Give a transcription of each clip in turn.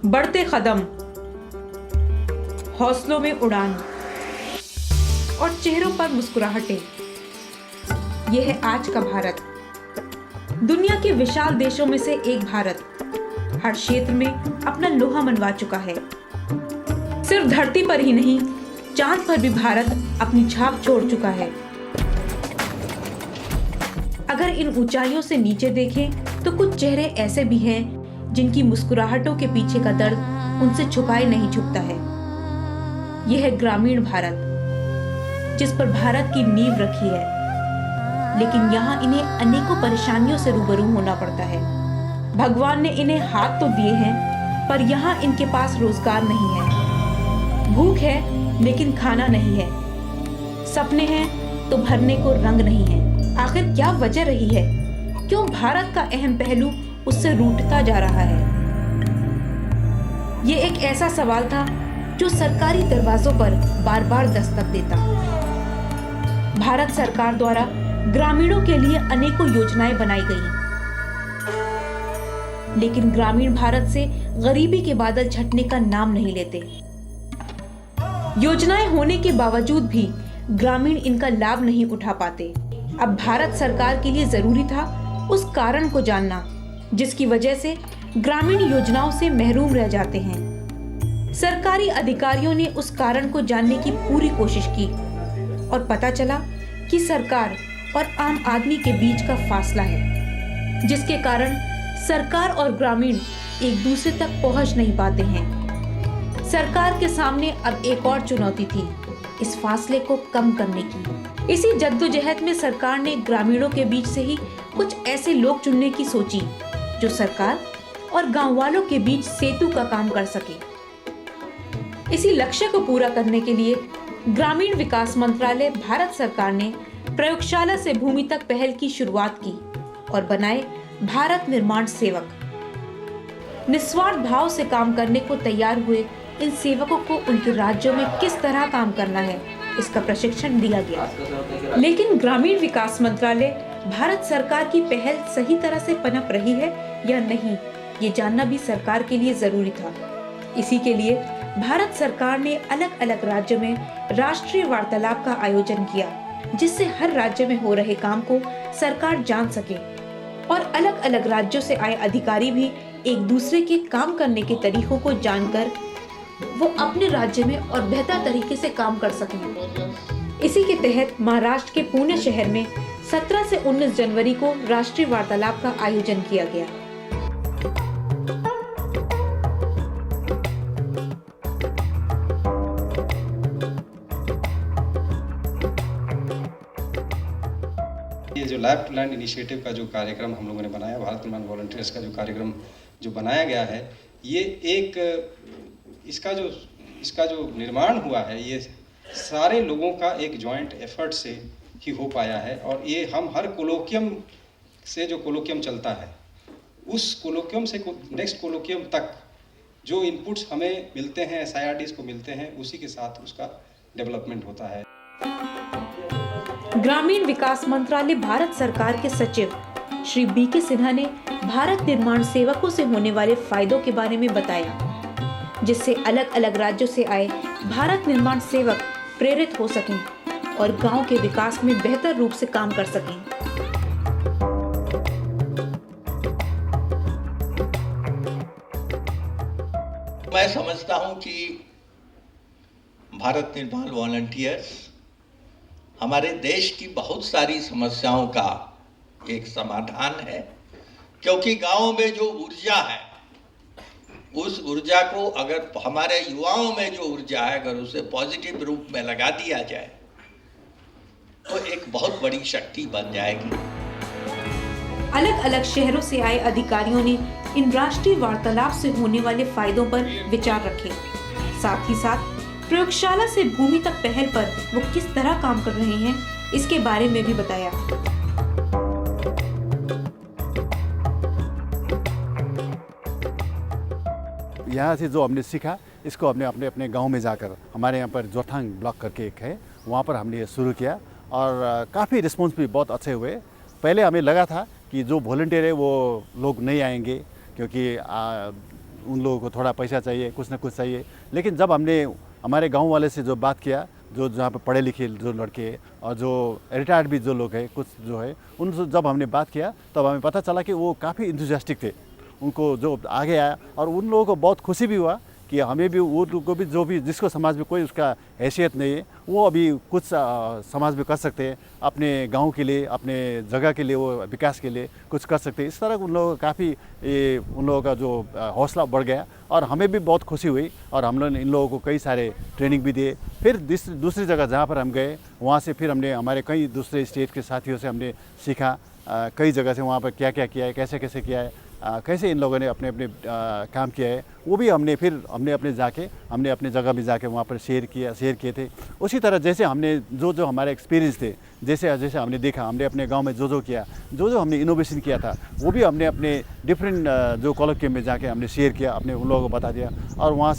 बढ़ते कदम, हौसलों में उड़ान और चेहरों पर मुस्कुराहटें। यह है आज का भारत, दुनिया के विशाल देशों में से एक भारत। हर क्षेत्र में अपना लोहा मनवा चुका है। सिर्फ धरती पर ही नहीं, चांद पर भी भारत अपनी छाप छोड़ चुका है। अगर इन ऊंचाइयों से नीचे देखें तो कुछ चेहरे ऐसे भी हैं जिनकी मुस्कुराहटों के पीछे का दर्द उनसे छुपाए नहीं छुपता है। यह है ग्रामीण भारत, जिस पर भारत की नींव रखी है, लेकिन यहाँ इन्हें अनेकों परेशानियों से रूबरू होना पड़ता है। भगवान ने इन्हें हाथ तो दिए हैं, पर यहाँ इनके पास रोजगार नहीं है। भूख है लेकिन खाना नहीं है। सपने हैं तो भरने को रंग नहीं है। आखिर क्या वजह रही है? क्यों भारत का अहम पहलू उससे रूठता जा रहा है? ये एक ऐसा सवाल था जो सरकारी दरवाजों पर बार बार दस्तक देता। भारत सरकार द्वारा ग्रामीणों के लिए अनेकों योजनाएं बनाई गई, लेकिन ग्रामीण भारत से गरीबी के बादल छटने का नाम नहीं लेते। योजनाएं होने के बावजूद भी ग्रामीण इनका लाभ नहीं उठा पाते। अब भारत सरकार के लिए जरूरी था उस कारण को जानना, जिसकी वजह से ग्रामीण योजनाओं से महरूम रह जाते हैं। सरकारी अधिकारियों ने उस कारण को जानने की पूरी कोशिश की और पता चला कि सरकार और आम आदमी के बीच का फासला है, जिसके कारण सरकार और ग्रामीण एक दूसरे तक पहुंच नहीं पाते हैं। सरकार के सामने अब एक और चुनौती थी, इस फासले को कम करने की। इसी जद्दोजहद में सरकार ने ग्रामीणों के बीच से ही कुछ ऐसे लोग चुनने की सोची जो सरकार और गांव वालों के बीच सेतु का काम कर सके। इसी लक्ष्य को पूरा करने के लिए ग्रामीण विकास मंत्रालय भारत सरकार ने प्रयोगशाला से भूमि तक पहल की शुरुआत की और बनाए भारत निर्माण सेवक। निस्वार्थ भाव से काम करने को तैयार हुए इन सेवकों को उनके राज्यों में किस तरह काम करना है, इसका प्रशिक्षण दिया गया। लेकिन ग्रामीण विकास मंत्रालय भारत सरकार की पहल सही तरह से पनप रही है या नहीं, ये जानना भी सरकार के लिए जरूरी था। इसी के लिए भारत सरकार ने अलग अलग राज्यों में राष्ट्रीय वार्तालाप का आयोजन किया, जिससे हर राज्य में हो रहे काम को सरकार जान सके और अलग अलग राज्यों से आए अधिकारी भी एक दूसरे के काम करने के तरीकों को जानकर वो अपने राज्य में और बेहतर तरीके से काम कर सकें। इसी के तहत महाराष्ट्र के पुणे शहर में 17 से 19 जनवरी को राष्ट्रीय वार्तालाप का आयोजन किया गया। ये जो लैब टू लैंड इनिशिएटिव का जो कार्यक्रम हम लोगों ने बनाया, भारत निर्माण वॉलंटियर्स का जो कार्यक्रम जो बनाया गया है, ये एक इसका जो निर्माण हुआ है, ये सारे लोगों का एक जॉइंट एफर्ट से ही हो पाया है। और ये हम हर कोलोकियम से जो कोलोकियम चलता है, उस कोलोकियम से नेक्स्ट कोलोकियम तक जो इनपुट्स हमें मिलते हैं, SIRDs को मिलते हैं, उसी के साथ उसका डेवलपमेंट होता है। ग्रामीण विकास मंत्रालय भारत सरकार के सचिव श्री BK सिन्हा ने भारत निर्माण सेवकों से होने वाले फायदों के बारे में बताया, जिससे अलग अलग राज्यों से आए भारत निर्माण सेवक प्रेरित हो सकें और गांव के विकास में बेहतर रूप से काम कर सकें। मैं समझता हूं कि भारत निर्माण वॉलंटियर्स हमारे देश की बहुत सारी समस्याओं का एक समाधान है, क्योंकि गांव में जो ऊर्जा है, उस ऊर्जा को अगर हमारे युवाओं में जो ऊर्जा है, अगर उसे पॉजिटिव रूप में लगा दिया जाए तो एक बहुत बड़ी शक्ति बन जाएगी। अलग अलग शहरों से आए अधिकारियों ने इन राष्ट्रीय वार्तालाप से होने वाले फायदों पर विचार रखे। साथ ही साथ प्रयोगशाला से भूमि तक पहल पर वो किस तरह काम कर रहे हैं, इसके बारे में भी बताया। यहाँ से जो हमने सीखा, इसको हमने अपने अपने गांव में जाकर, हमारे यहाँ पर जोथांग ब्लॉक करके एक है, वहाँ पर हमने शुरू किया और काफ़ी रिस्पॉन्स भी बहुत अच्छे हुए। पहले हमें लगा था कि जो वॉलंटियर है वो लोग नहीं आएंगे, क्योंकि उन लोगों को थोड़ा पैसा चाहिए, कुछ ना कुछ चाहिए। लेकिन जब हमने हमारे गांव वाले से जो बात किया, जो जहाँ पे पढ़े लिखे जो लड़के और जो रिटायर्ड भी जो लोग हैं कुछ जो है, उनसे जब हमने बात किया तब हमें पता चला कि वो काफ़ी इंथुजियास्टिक थे। उनको जो आगे आया और उन लोगों को बहुत खुशी भी हुआ कि हमें भी, वो लोग को भी, जो भी जिसको समाज में कोई उसका हैसियत नहीं है, वो अभी कुछ समाज में कर सकते हैं, अपने गांव के लिए, अपने जगह के लिए, वो विकास के लिए कुछ कर सकते हैं। इस तरह उन लोगों का काफ़ी उन लोगों का जो हौसला बढ़ गया और हमें भी बहुत खुशी हुई और हम लोग इन लोगों को कई सारे ट्रेनिंग भी दिए। फिर दूसरी जगह जहाँ पर हम गए वहाँ से फिर हमने हमारे कई दूसरे स्टेट के साथियों से हमने सीखा, कई जगह से वहाँ पर क्या क्या किया है, कैसे कैसे किया है, कैसे इन लोगों ने अपने अपने काम किया है, वो भी हमने अपने जगह भी जाके वहाँ पर शेयर किए थे। उसी तरह जैसे हमने जो हमारे एक्सपीरियंस थे, जैसे जैसे हमने देखा, हमने अपने गांव में जो किया, जो हमने इनोवेशन किया था, वो भी हमने अपने डिफरेंट जो कॉलोक्वियम में जाके हमने शेयर किया, अपने उन लोगों को बता दिया और वहाँ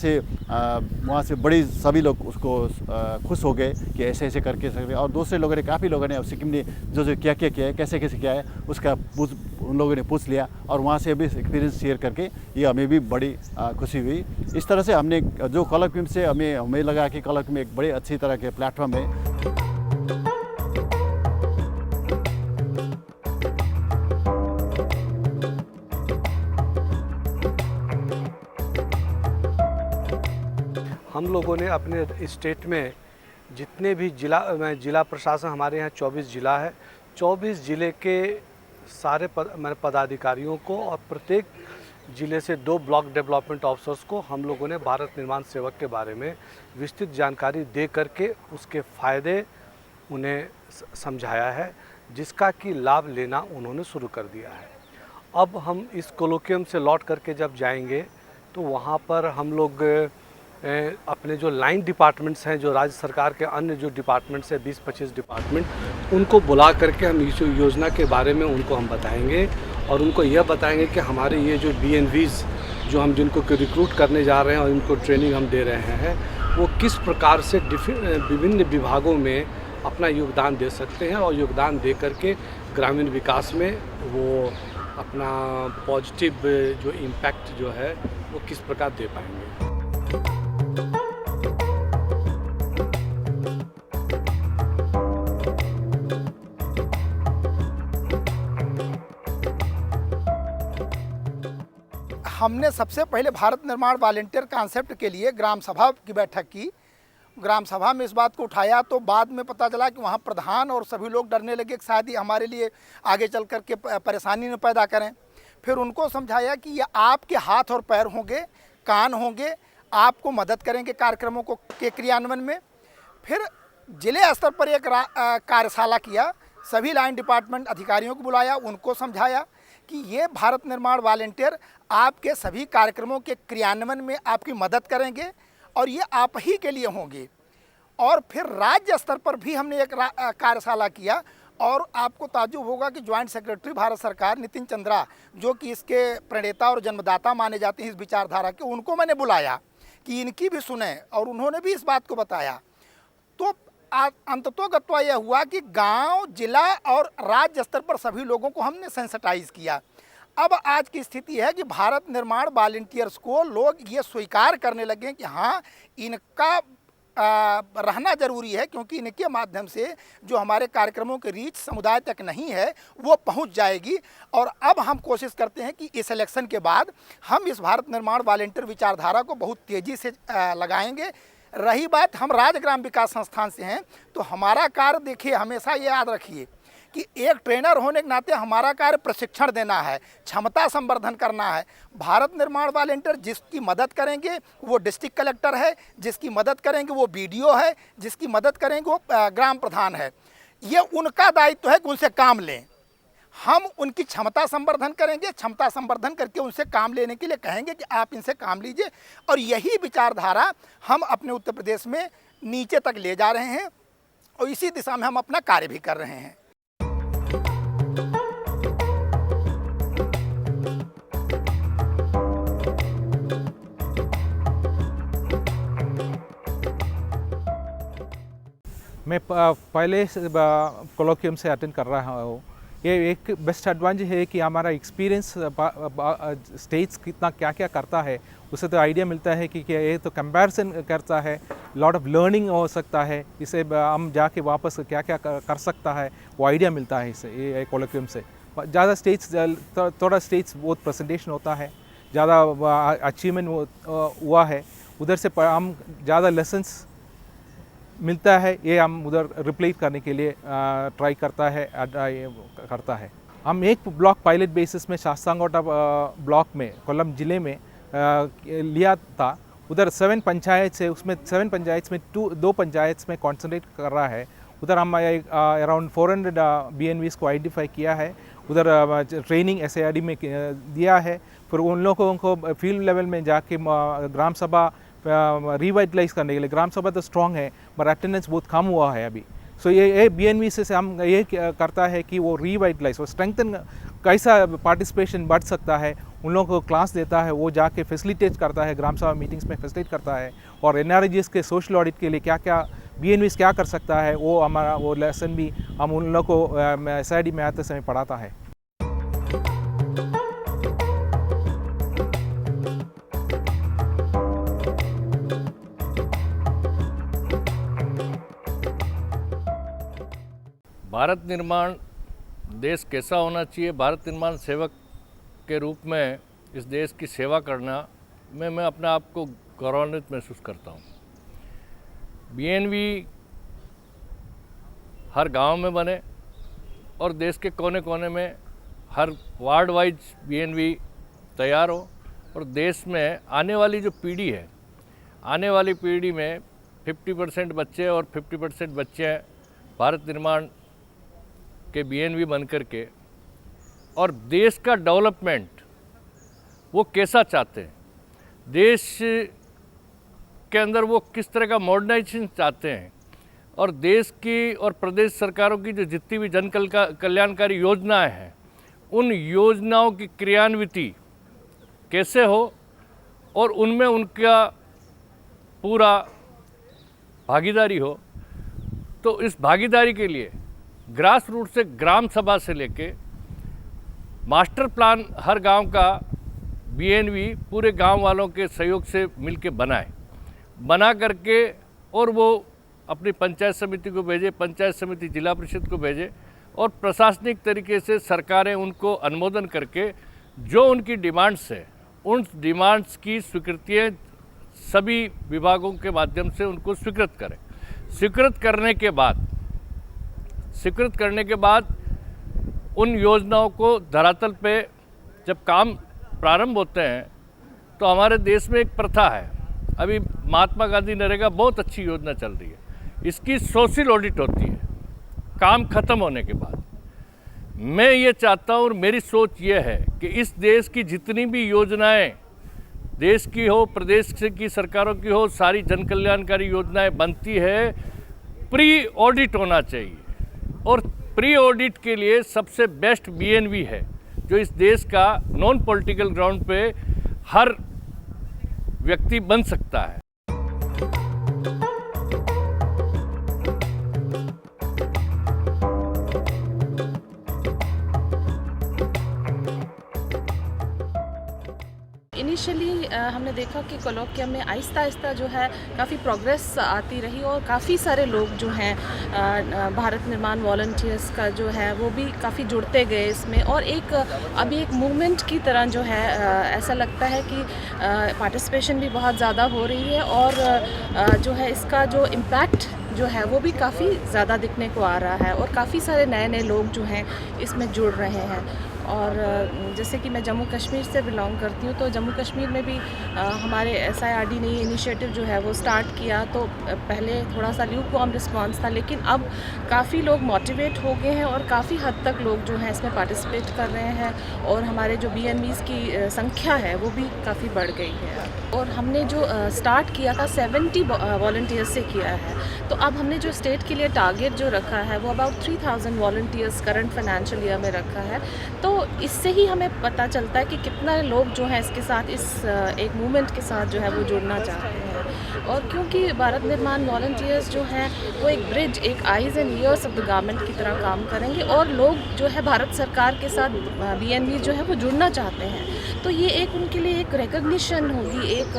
से बड़ी सभी लोग उसको खुश हो गए कि ऐसे ऐसे करके सकते। और दूसरे लोगों ने, काफ़ी लोगों ने सिक्किम ने जो क्या क्या किया है, कैसे कैसे किया है, उसका उन लोगों ने पूछ लिया और वहाँ से भी एक्सपीरियंस शेयर करके ये हमें भी बड़ी खुशी हुई। इस तरह से हमने जो कॉलोक्वियम से हमें लगा कि कॉलोक्वियम एक बड़े अच्छी तरह के प्लेटफॉर्म है। हम लोगों ने अपने स्टेट में जितने भी जिला प्रशासन, हमारे यहाँ 24 ज़िला है, 24 ज़िले के सारे पदाधिकारियों को और प्रत्येक ज़िले से 2 ब्लॉक डेवलपमेंट ऑफिसर्स को हम लोगों ने भारत निर्माण सेवक के बारे में विस्तृत जानकारी दे करके उसके फ़ायदे उन्हें समझाया है, जिसका कि लाभ लेना उन्होंने शुरू कर दिया है। अब हम इस कोलोक्वियम से लौट करके जब जाएंगे तो वहाँ पर हम लोग अपने जो लाइन डिपार्टमेंट्स हैं, जो राज्य सरकार के अन्य जो डिपार्टमेंट्स हैं, 20-25 डिपार्टमेंट, उनको बुला करके हम इस योजना के बारे में उनको हम बताएंगे और उनको यह बताएंगे कि हमारे ये जो BNVs जो हम जिनको रिक्रूट करने जा रहे हैं और इनको ट्रेनिंग हम दे रहे हैं, वो किस प्रकार से विभिन्न विभागों में अपना योगदान दे सकते हैं और योगदान दे करके ग्रामीण विकास में वो अपना पॉजिटिव जो इम्पैक्ट जो है वो किस प्रकार दे पाएंगे। हमने सबसे पहले भारत निर्माण वॉलंटियर कॉन्सेप्ट के लिए ग्राम सभा की बैठक की। ग्राम सभा में इस बात को उठाया तो बाद में पता चला कि वहाँ प्रधान और सभी लोग डरने लगे कि शायद ही हमारे लिए आगे चल कर के परेशानी न पैदा करें। फिर उनको समझाया कि ये आपके हाथ और पैर होंगे, कान होंगे, आपको मदद करेंगे कार्यक्रमों को के क्रियान्वयन में। फिर जिले स्तर पर एक कार्यशाला किया, सभी लाइन डिपार्टमेंट अधिकारियों को बुलाया, उनको समझाया कि ये भारत निर्माण वॉलंटियर आपके सभी कार्यक्रमों के क्रियान्वयन में आपकी मदद करेंगे और ये आप ही के लिए होंगे। और फिर राज्य स्तर पर भी हमने एक कार्यशाला किया और आपको ताज्जुब होगा कि ज्वाइंट सेक्रेटरी भारत सरकार नितिन चंद्रा, जो कि इसके प्रणेता और जन्मदाता माने जाते हैं इस विचारधारा के, उनको मैंने बुलाया कि इनकी भी सुने और उन्होंने भी इस बात को बताया। तो अंततोगत्वा यह हुआ कि गांव, जिला और राज्य स्तर पर सभी लोगों को हमने सेंसिटाइज किया। अब आज की स्थिति है कि भारत निर्माण वॉलंटियर्स को लोग ये स्वीकार करने लगे हैं कि हाँ, इनका रहना जरूरी है, क्योंकि इनके माध्यम से जो हमारे कार्यक्रमों के रीच समुदाय तक नहीं है वो पहुंच जाएगी। और अब हम कोशिश करते हैं कि इस इलेक्शन के बाद हम इस भारत निर्माण वॉलंटियर विचारधारा को बहुत तेज़ी से लगाएंगे। रही बात, हम राज्य ग्राम विकास संस्थान से हैं तो हमारा कार्य, देखिए, हमेशा ये याद रखिए कि एक ट्रेनर होने के नाते हमारा कार्य प्रशिक्षण देना है, क्षमता संवर्धन करना है। भारत निर्माण वॉलंटियर जिसकी मदद करेंगे वो डिस्ट्रिक्ट कलेक्टर है, जिसकी मदद करेंगे वो BDO है, जिसकी मदद करेंगे वो ग्राम प्रधान है। ये उनका दायित्व है कि उनसे काम लें। हम उनकी क्षमता संवर्धन करेंगे, क्षमता संवर्धन करके उनसे काम लेने के लिए कहेंगे कि आप इनसे काम लीजिए। और यही विचारधारा हम अपने उत्तर प्रदेश में नीचे तक ले जा रहे हैं और इसी दिशा में हम अपना कार्य भी कर रहे हैं। मैं पहले कोलोक्वियम से अटेंड कर रहा हूँ। ये एक बेस्ट एडवांटेज है कि हमारा एक्सपीरियंस स्टेट्स कितना क्या क्या करता है उससे तो आइडिया मिलता है कि ये तो कंपैरिजन करता है, लॉट ऑफ लर्निंग हो सकता है, इसे हम जाके वापस क्या क्या कर सकता है वो आइडिया मिलता है इससे, ये कोलोक्वियम से। ज़्यादा स्टेट्स थोड़ा स्टेट्स बहुत प्रेजेंटेशन होता है, ज़्यादा अचीवमेंट हुआ है, उधर से हम ज़्यादा लेसन्स मिलता है, ये हम उधर रिप्लेट करने के लिए ट्राई करता है। हम एक ब्लॉक पायलट बेसिस में शास्तांगोटा ब्लॉक में कोल्लम ज़िले में लिया था। उधर 7 पंचायत से, उसमें 7 पंचायत में 2 पंचायत में कॉन्सेंट्रेट कर रहा है। उधर हम अराउंड 400 BNVs को आइडेंटिफाई किया है, उधर ट्रेनिंग SARD में दिया है। फिर उन लोगों को फील्ड लेवल में जाके ग्राम सभा रिवाइटलाइज करने के लिए, ग्राम सभा तो स्ट्रॉन्ग है पर अटेंडेंस बहुत कम हुआ है अभी। सो ये BNV से हम ये करता है कि वो रिवाइटलाइज और स्ट्रेंथन कैसा पार्टिसिपेशन बढ़ सकता है, उन लोगों को क्लास देता है, वो जाके फैसिलिटेट करता है, ग्राम सभा मीटिंग्स में फैसिलिटेट करता है। और NRGS के सोशल ऑडिट के लिए क्या क्या BNVs क्या कर सकता है वो हमारा वो लेसन भी हम उन लोगों को SID में आते समय पढ़ाता है। भारत निर्माण देश कैसा होना चाहिए, भारत निर्माण सेवक के रूप में इस देश की सेवा करना में मैं अपने आप को गौरवान्वित महसूस करता हूँ। BNV हर गांव में बने और देश के कोने कोने में हर वार्ड वाइज BNV तैयार हो और देश में आने वाली जो पीढ़ी है, आने वाली पीढ़ी में 50% बच्चे और 50% बच्चे भारत निर्माण के BNV बन कर के और देश का डेवलपमेंट वो कैसा चाहते हैं, देश के अंदर वो किस तरह का मॉडर्नाइजेशन चाहते हैं और देश की और प्रदेश सरकारों की जो जितनी भी जन कल्याणकारी योजनाएं हैं उन योजनाओं की क्रियान्विति कैसे हो और उनमें उनका पूरा भागीदारी हो। तो इस भागीदारी के लिए ग्रास रूट से ग्राम सभा से लेके मास्टर प्लान हर गांव का BNV पूरे गांव वालों के सहयोग से मिलके बना करके और वो अपनी पंचायत समिति को भेजे, पंचायत समिति जिला परिषद को भेजे और प्रशासनिक तरीके से सरकारें उनको अनुमोदन करके जो उनकी डिमांड्स है उन डिमांड्स की स्वीकृतियाँ सभी विभागों के माध्यम से उनको स्वीकृत करें। स्वीकृत करने के बाद उन योजनाओं को धरातल पे जब काम प्रारंभ होते हैं तो हमारे देश में एक प्रथा है, अभी महात्मा गांधी नरेगा बहुत अच्छी योजना चल रही है, इसकी सोशल ऑडिट होती है काम खत्म होने के बाद। मैं ये चाहता हूँ और मेरी सोच ये है कि इस देश की जितनी भी योजनाएं देश की हो, प्रदेश की सरकारों की हो, सारी जन कल्याणकारी योजनाएं बनती है, प्री ऑडिट होना चाहिए। और प्री ऑडिट के लिए सबसे बेस्ट BNV है जो इस देश का नॉन पॉलिटिकल ग्राउंड पे हर व्यक्ति बन सकता है। इनिशियली हमने देखा कि कोलोक्वियम में आहिस्ता आहिस्ता जो है काफ़ी प्रोग्रेस आती रही और काफ़ी सारे लोग जो हैं भारत निर्माण वॉलंटियर्स का जो है वो भी काफ़ी जुड़ते गए इसमें और एक अभी एक मूवमेंट की तरह जो है ऐसा लगता है कि पार्टिसिपेशन भी बहुत ज़्यादा हो रही है और जो है इसका जो इम्पैक्ट जो है वो भी काफ़ी ज़्यादा दिखने को आ रहा है और काफ़ी सारे नए नए लोग जो हैं इसमें जुड़ रहे हैं। और जैसे कि मैं जम्मू कश्मीर से बिलोंग करती हूँ तो जम्मू कश्मीर में भी हमारे SIRD ने ये इनिशिएटिव जो है वो स्टार्ट किया तो पहले थोड़ा सा ल्यूकवार्म रिस्पांस था, लेकिन अब काफ़ी लोग मोटिवेट हो गए हैं और काफ़ी हद तक लोग जो हैं इसमें पार्टिसिपेट कर रहे हैं और हमारे जो BNVs की संख्या है वो भी काफ़ी बढ़ गई है। और हमने जो स्टार्ट किया था 70 वॉलंटियर्स से किया है, तो अब हमने जो स्टेट के लिए टारगेट जो रखा है वो about 3000 volunteers current financial year में रखा है। तो इससे ही हमें पता चलता है कि कितना लोग जो हैं इसके साथ, इस एक मूवमेंट के साथ जो है वो जुड़ना चाहते हैं। और क्योंकि भारत निर्माण वॉलंटियर्स जो हैं वो एक ब्रिज, एक eyes and years of the government की तरह काम करेंगे और लोग जो है भारत सरकार के साथ बीएनवी जो है वो जुड़ना चाहते हैं। तो ये एक उनके लिए एक रिकग्निशन होगी, एक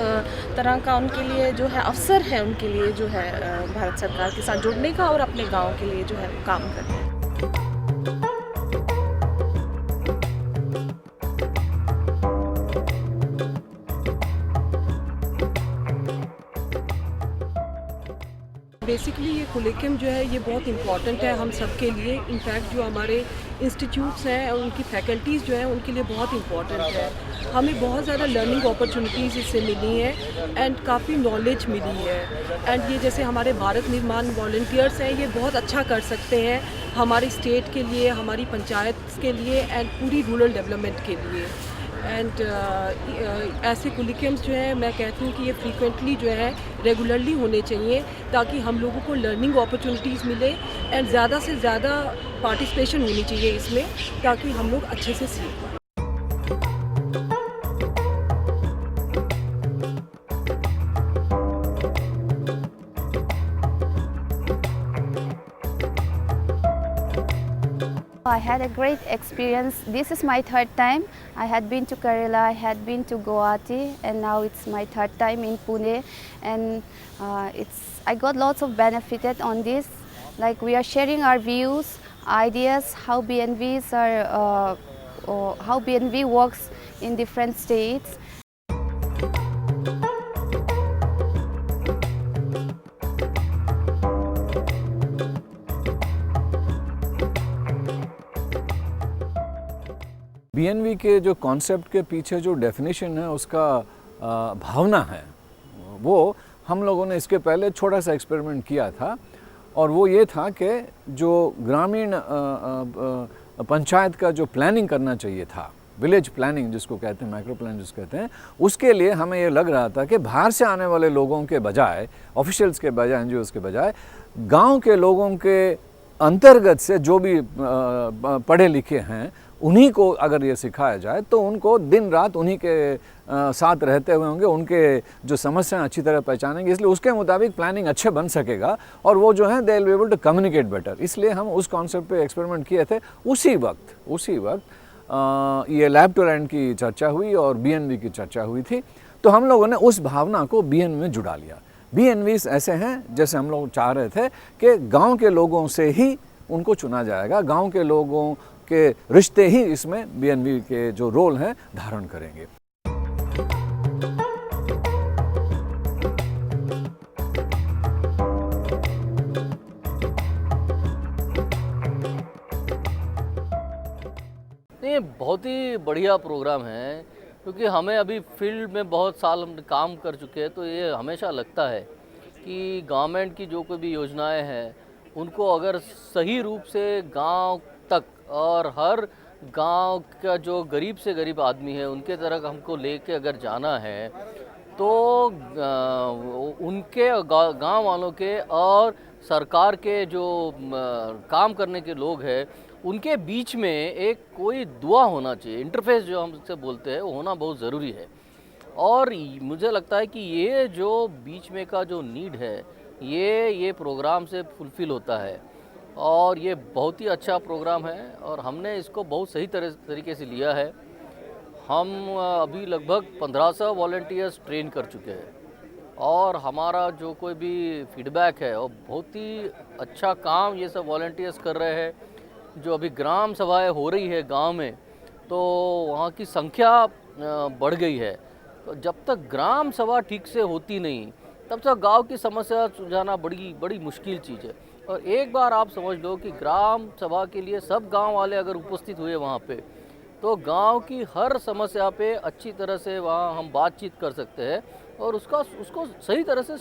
तरह का उनके लिए जो है अवसर है उनके लिए जो है भारत सरकार के साथ जुड़ने का और अपने गांव के लिए जो है काम करने का। बेसिकली ये कुलिकम जो है ये बहुत इम्पॉर्टेंट है हम सब के लिए। इनफैक्ट जो हमारे इंस्टीट्यूट्स हैं और उनकी फैकल्टीज़ जो हैं उनके लिए बहुत इम्पॉर्टेंट है। हमें बहुत ज़्यादा लर्निंग अपॉर्चुनिटीज़ इससे मिली हैं एंड काफ़ी नॉलेज मिली है। एंड ये जैसे हमारे भारत निर्माण वॉलंटियर्स हैं ये बहुत अच्छा कर सकते हैं हमारी स्टेट के लिए, हमारी पंचायत के लिए एंड पूरी रूरल डेवलपमेंट के लिए। एंड ऐसे कुलिकम्स जो है मैं कहती हूँ कि ये फ्रीक्वेंटली जो है रेगुलरली होने चाहिए ताकि हम लोगों को लर्निंग अपॉर्चुनिटीज़ मिले एंड ज़्यादा से ज़्यादा पार्टिसिपेशन होनी चाहिए इसमें ताकि हम लोग अच्छे से सीख पाएँ। I had a great experience. This is my third time. I had been to Kerala, I had been to Guwahati, and now it's my third time in Pune. And I got lots of benefited on this. Like we are sharing our views, ideas, how BNVs are, how BNV works in different states. बीएनवी के जो concept के पीछे जो definition है उसका भावना है वो हम लोगों ने इसके पहले छोटा सा एक्सपेरिमेंट किया था और वो ये था कि जो ग्रामीण पंचायत का जो प्लानिंग करना चाहिए था, विलेज प्लानिंग जिसको कहते हैं, माइक्रो प्लान जिसको कहते हैं, उसके लिए हमें ये लग रहा था कि बाहर से आने वाले लोगों के बजाय, ऑफिशियल्स के बजाय, एनजीओज़ के बजाय गांव के लोगों के अंतर्गत से जो भी पढ़े लिखे हैं उन्हीं को अगर ये सिखाया जाए तो उनको दिन रात उन्हीं के साथ रहते हुए होंगे, उनके जो समस्याएं अच्छी तरह पहचानेंगे, इसलिए उसके मुताबिक प्लानिंग अच्छे बन सकेगा और वो जो है they will be able to communicate better. इसलिए हम उस कॉन्सेप्ट पे एक्सपेरिमेंट किए थे। उसी वक्त ये लैब टू लैंड की चर्चा हुई और बीएनवी की चर्चा हुई थी, तो हम लोगों ने उस भावना को बीएनवी में जुड़ा लिया। बीएनवीज ऐसे हैं जैसे हम लोग चाह रहे थे कि गाँव के लोगों से ही उनको चुना जाएगा, गाँव के लोगों के रिश्ते ही इसमें बीएनवी के जो रोल हैं धारण करेंगे। ये बहुत ही बढ़िया प्रोग्राम है क्योंकि हमें अभी फील्ड में बहुत साल हम काम कर चुके हैं, तो ये हमेशा लगता है कि गवर्नमेंट की जो कोई भी योजनाएं हैं उनको अगर सही रूप से गांव तक और हर गांव का जो गरीब से गरीब आदमी है उनके तरह हमको लेके अगर जाना है तो उनके गांव वालों के और सरकार के जो काम करने के लोग हैं उनके बीच में एक कोई दुआ होना चाहिए, इंटरफेस जो हम इससे बोलते हैं वो होना बहुत ज़रूरी है। और मुझे लगता है कि ये जो बीच में का जो नीड है ये प्रोग्राम से फुलफ़िल होता है और ये बहुत ही अच्छा प्रोग्राम है और हमने इसको बहुत सही तरीके से लिया है। हम अभी लगभग 1500 वॉलंटियर्स ट्रेन कर चुके हैं और हमारा जो कोई भी फीडबैक है वो बहुत ही अच्छा काम ये सब वॉलंटियर्स कर रहे हैं। जो अभी ग्राम सभाएं हो रही है गांव में तो वहाँ की संख्या बढ़ गई है, तो जब तक ग्राम सभा ठीक से होती नहीं तब तक गांव की समस्या सुलझाना बड़ी मुश्किल चीज़ है। और एक बार आप समझ लो कि ग्राम सभा के लिए सब गांव वाले अगर उपस्थित हुए वहाँ पे तो गांव की हर समस्या पे अच्छी तरह से वहाँ हम बातचीत कर सकते हैं और उसको सही तरह से